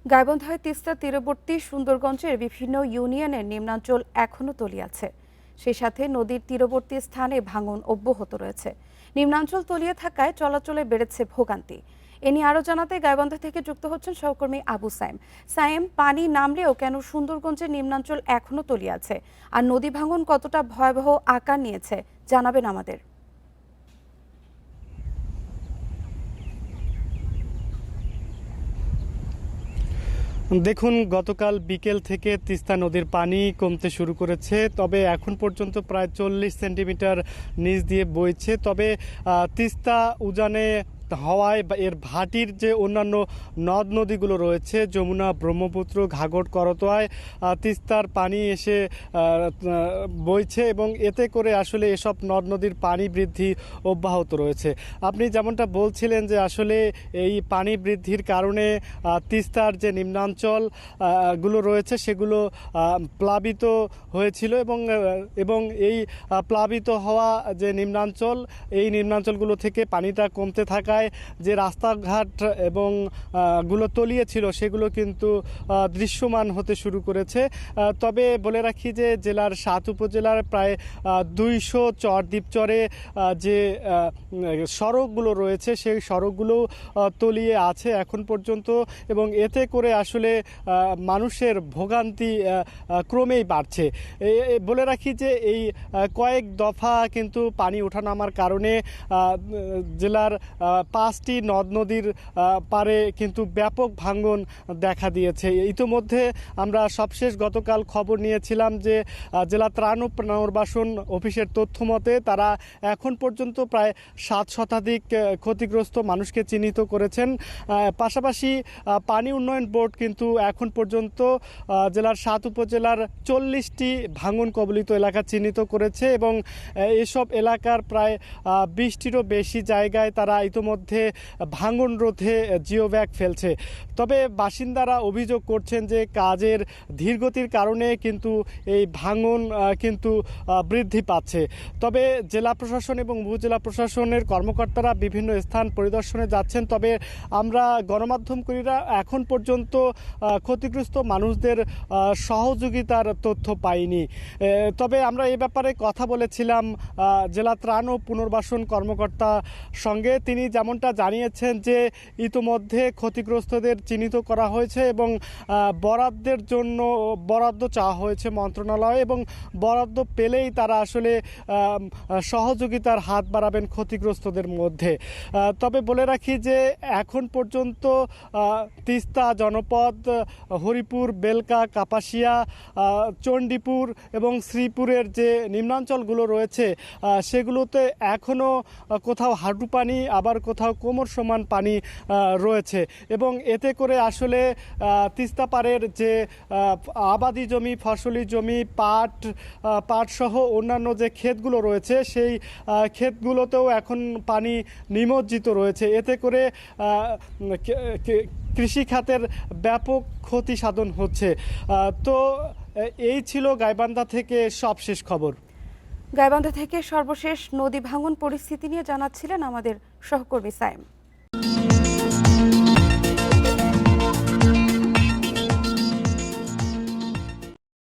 গাইবান্ধায় তিস্তা তীরবর্তী সুন্দরগঞ্জের বিভিন্ন ইউনিয়নের নিম্নাঞ্চল এখনও তলিয়ে আছে। সেই সাথে নদীর তীরবর্তী স্থানে ভাঙন অব্যাহত রয়েছে। নিম্নাঞ্চল তলিয়ে থাকায় চলাচলে বেড়েছে ভোগান্তি। এ নিয়ে আরও জানাতে গাইবান্ধা থেকে যুক্ত হচ্ছেন সহকর্মী আবু সাইম। সাইম, পানি নামলেও কেন সুন্দরগঞ্জের নিম্নাঞ্চল এখনও তলিয়ে আছে, আর নদী ভাঙন কতটা ভয়াবহ আকার নিয়েছে জানাবেন আমাদের। দেখুন, গতকাল বিকেল থেকে তিস্তা নদীর পানি কমতে শুরু করেছে, তবে এখন পর্যন্ত প্রায় 40 সেন্টিমিটার নিচ দিয়ে বইছে। তবে তিস্তা উজানে হওয়ায় বা এর ভাটির যে অন্যান্য নদ নদীগুলো রয়েছে, যমুনা, ব্রহ্মপুত্র, ঘাঘট, করতোয়ায় তিস্তার পানি এসে বইছে এবং এতে করে আসলে এসব নদ নদীর পানি বৃদ্ধি অব্যাহত রয়েছে। আপনি যেমনটা বলছিলেন যে আসলে এই পানি বৃদ্ধির কারণে তিস্তার যে নিম্নাঞ্চল গুলো রয়েছে সেগুলো প্লাবিত হয়েছিল এবং এই প্লাবিত হওয়া যে নিম্নাঞ্চল, এই নিম্নাঞ্চলগুলো থেকে পানিটা কমতে থাকায় যে রাস্তাঘাট এবং গুলো তলিয়ে ছিল সেগুলো কিন্তু দৃশ্যমান হতে শুরু করেছে। তবে বলে রাখি যে জেলার 7 উপজেলার প্রায় 200 চর দ্বীপচরে যে সড়কগুলো রয়েছে সেই সড়কগুলো তলিয়ে আছে এখন পর্যন্ত, এবং এতে করে আসলে মানুষের ভোগান্তি ক্রমেই বাড়ছে। বলে রাখি যে এই কয়েক দফা কিন্তু পানি ওঠানামার কারণে জেলার 5টি নদ নদীর পারে কিন্তু ব্যাপক ভাঙন দেখা দিয়েছে। ইতিমধ্যে আমরা সবশেষ গতকাল খবর নিয়েছিলাম যে জেলা ত্রাণ ও পুনর্বাসন অফিসের তথ্য মতে তারা এখন পর্যন্ত প্রায় 7 শতাধিক ক্ষতিগ্রস্ত মানুষকে চিহ্নিত করেছেন। পাশাপাশি পানি উন্নয়ন বোর্ড কিন্তু এখন পর্যন্ত জেলার 7 উপজেলার 40টি ভাঙন কবলিত এলাকা চিহ্নিত করেছে এবং এসব এলাকার প্রায় 20টিরও বেশি জায়গায় তারা ইতোমধ্যে ভাঙন রোধে জিও ব্যাগ ফেলছে। তবে বাসিন্দারা অভিযোগ করছেন যে কাজের ধীরগতির কারণে কিন্তু এই ভাঙন কিন্তু বৃদ্ধি পাচ্ছে। তবে জেলা প্রশাসন এবং উপজেলা প্রশাসনের কর্মকর্তারা বিভিন্ন স্থান পরিদর্শনে যাচ্ছেন, তবে আমরা গণমাধ্যমকর্মীরা এখন পর্যন্ত ক্ষতিগ্রস্ত মানুষদের সহযোগিতার তথ্য পাইনি। তবে আমরা এ ব্যাপারে কথা বলেছিলাম জেলা ত্রাণ ও পুনর্বাসন কর্মকর্তা সঙ্গে। তিনি যেমনটা জানিয়েছেন যে ইতোমধ্যে ক্ষতিগ্রস্তদের চিহ্নিত করা হয়েছে এবং বরাদ্দের জন্য বরাদ্দ চাওয়া হয়েছে মন্ত্রণালয়, এবং বরাদ্দ পেলেই তারা আসলে সহযোগিতার হাত বাড়াবেন ক্ষতিগ্রস্তদের মধ্যে। তবে বলে রাখি যে এখন পর্যন্ত তিস্তা জনপদ, হরিপুর, বেলকা, কাপাসিয়া, চণ্ডীপুর এবং শ্রীপুরের যে নিম্নাঞ্চলগুলো রয়েছে সেগুলোতে এখনও কোথাও হাঁটু পানি, আবার কোথাও কোমর সমান পানি রয়েছে, এবং এতে করে আসলে তিস্তা পাড়ের যে আবাদি জমি, ফসলি জমি, পাট সহ অন্যান্য যে ক্ষেতগুলো রয়েছে সেই ক্ষেতগুলোতেও এখন পানি নিমজ্জিত রয়েছে। এতে করে কৃষি খাতের ব্যাপক ক্ষতি সাধন হচ্ছে। তো এই ছিল গাইবান্ধা থেকে সবশেষ খবর। গাইবান্ধা থেকে সর্বশেষ নদী ভাঙন পরিস্থিতি নিয়ে জানাচ্ছিলেন আমাদের সহকর্মী সাইম।